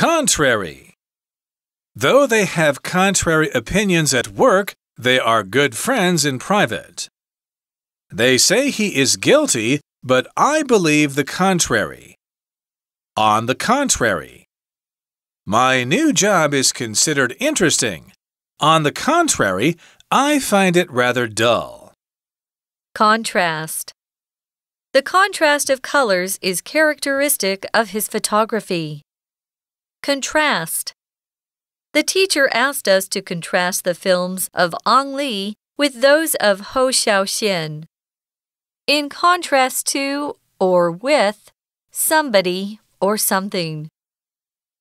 Contrary. Though they have contrary opinions at work, they are good friends in private. They say he is guilty, but I believe the contrary. On the contrary. My new job is considered interesting. On the contrary, I find it rather dull. Contrast. The contrast of colors is characteristic of his photography. Contrast. The teacher asked us to contrast the films of Ang Lee with those of Ho Xiaoxian. In contrast to or with somebody or something.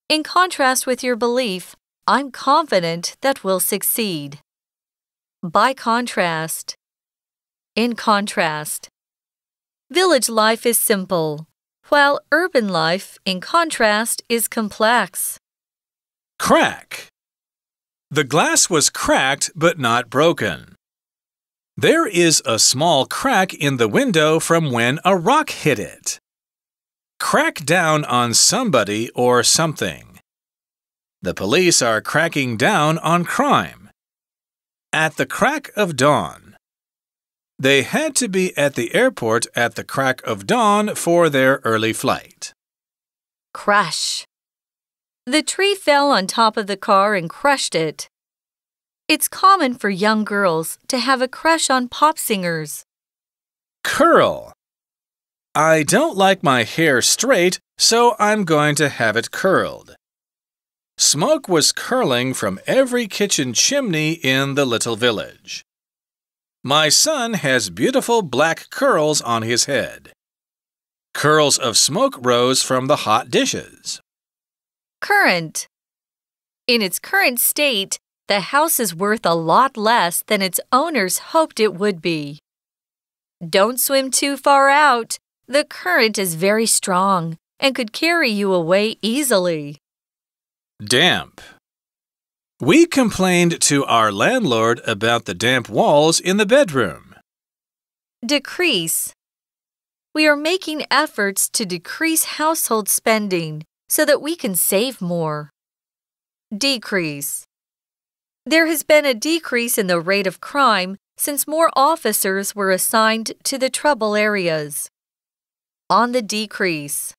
In contrast with your belief, I'm confident that we'll succeed. By contrast. In contrast. Village life is simple, while urban life, in contrast, is complex. Crack. The glass was cracked but not broken. There is a small crack in the window from when a rock hit it. Crack down on somebody or something. The police are cracking down on crime. At the crack of dawn. They had to be at the airport at the crack of dawn for their early flight. Crush. The tree fell on top of the car and crushed it. It's common for young girls to have a crush on pop singers. Curl. I don't like my hair straight, so I'm going to have it curled. Smoke was curling from every kitchen chimney in the little village. My son has beautiful black curls on his head. Curls of smoke rose from the hot dishes. Current. In its current state, the house is worth a lot less than its owners hoped it would be. Don't swim too far out. The current is very strong and could carry you away easily. Damp. We complained to our landlord about the damp walls in the bedroom. Decrease. We are making efforts to decrease household spending so that we can save more. Decrease. There has been a decrease in the rate of crime since more officers were assigned to the trouble areas. On the decrease.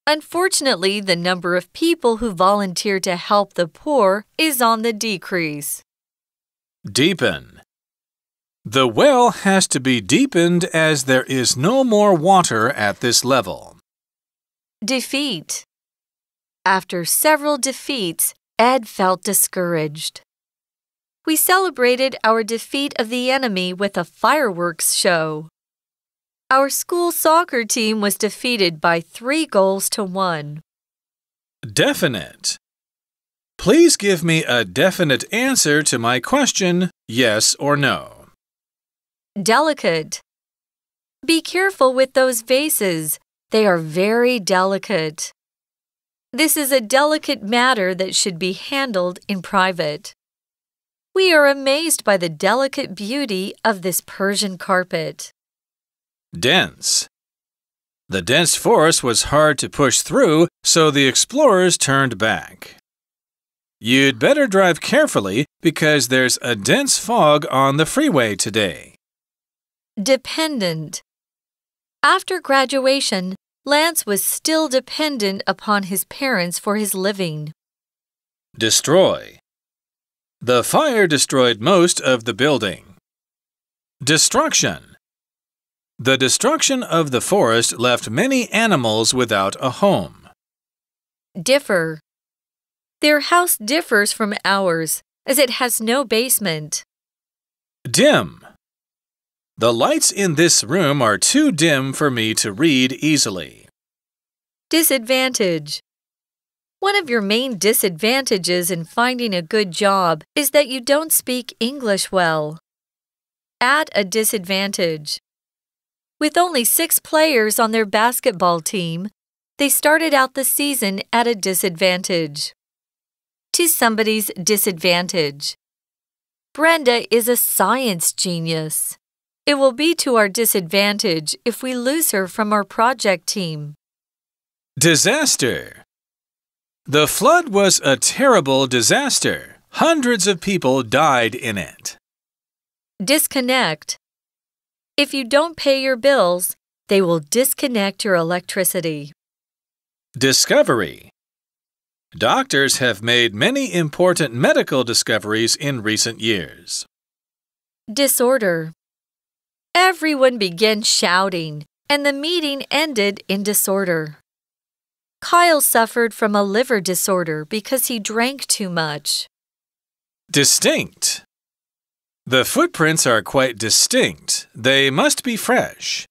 Unfortunately, the number of people who volunteer to help the poor is on the decrease. Deepen. The well has to be deepened as there is no more water at this level. Defeat. After several defeats, Ed felt discouraged. We celebrated our defeat of the enemy with a fireworks show. Our school soccer team was defeated by 3-1. Definite. Please give me a definite answer to my question, yes or no. Delicate. Be careful with those vases. They are very delicate. This is a delicate matter that should be handled in private. We are amazed by the delicate beauty of this Persian carpet. Dense. The dense forest was hard to push through, so the explorers turned back. You'd better drive carefully because there's a dense fog on the freeway today. Dependent. After graduation, Lance was still dependent upon his parents for his living. Destroy. The fire destroyed most of the building. Destruction. The destruction of the forest left many animals without a home. Differ. Their house differs from ours, as it has no basement. Dim. The lights in this room are too dim for me to read easily. Disadvantage. One of your main disadvantages in finding a good job is that you don't speak English well. At a disadvantage. With only 6 players on their basketball team, they started out the season at a disadvantage. To somebody's disadvantage. Brenda is a science genius. It will be to our disadvantage if we lose her from our project team. Disaster. The flood was a terrible disaster. Hundreds of people died in it. Disconnect. If you don't pay your bills, they will disconnect your electricity. Discovery. Doctors have made many important medical discoveries in recent years. Disorder. Everyone began shouting, and the meeting ended in disorder. Kyle suffered from a liver disorder because he drank too much. Distinct. The footprints are quite distinct. They must be fresh.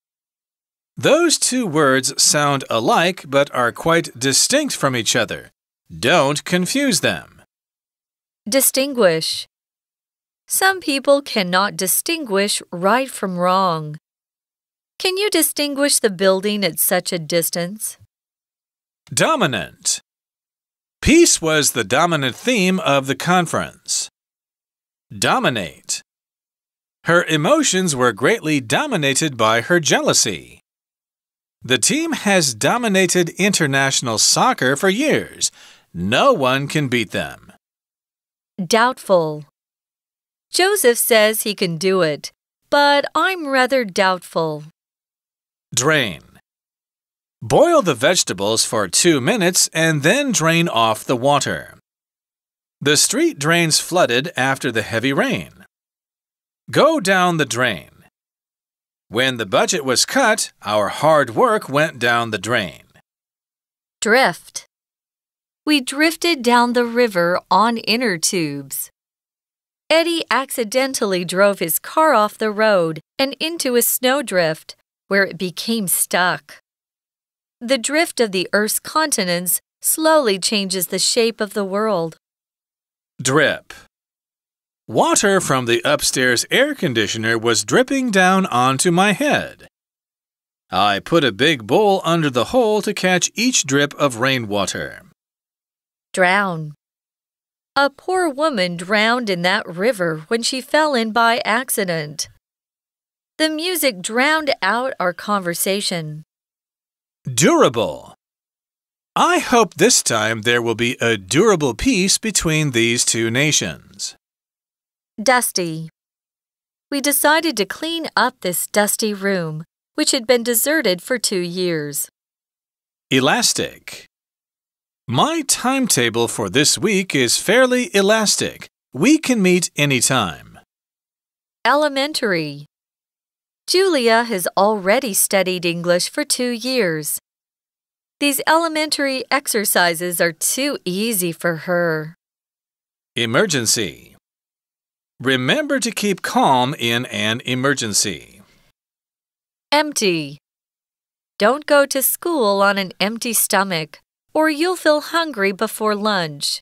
Those two words sound alike but are quite distinct from each other. Don't confuse them. Distinguish. Some people cannot distinguish right from wrong. Can you distinguish the building at such a distance? Dominant. Peace was the dominant theme of the conference. Dominate. Her emotions were greatly dominated by her jealousy. The team has dominated international soccer for years. No one can beat them. Doubtful. Joseph says he can do it, but I'm rather doubtful. Drain. Boil the vegetables for 2 minutes and then drain off the water. The street drains flooded after the heavy rain. Go down the drain. When the budget was cut, our hard work went down the drain. Drift. We drifted down the river on inner tubes. Eddie accidentally drove his car off the road and into a snowdrift, where it became stuck. The drift of the Earth's continents slowly changes the shape of the world. Drip. Water from the upstairs air conditioner was dripping down onto my head. I put a big bowl under the hole to catch each drip of rainwater. Drown. A poor woman drowned in that river when she fell in by accident. The music drowned out our conversation. Durable. I hope this time there will be a durable peace between these two nations. Dusty. We decided to clean up this dusty room, which had been deserted for 2 years. Elastic. My timetable for this week is fairly elastic. We can meet anytime. Elementary. Julia has already studied English for 2 years. These elementary exercises are too easy for her. Emergency. Remember to keep calm in an emergency. Empty. Don't go to school on an empty stomach, or you'll feel hungry before lunch.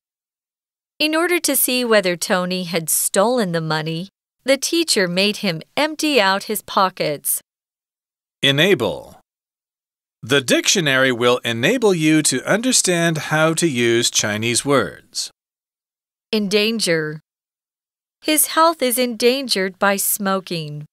In order to see whether Tony had stolen the money, the teacher made him empty out his pockets. Enable. The dictionary will enable you to understand how to use Chinese words. Endanger. His health is endangered by smoking.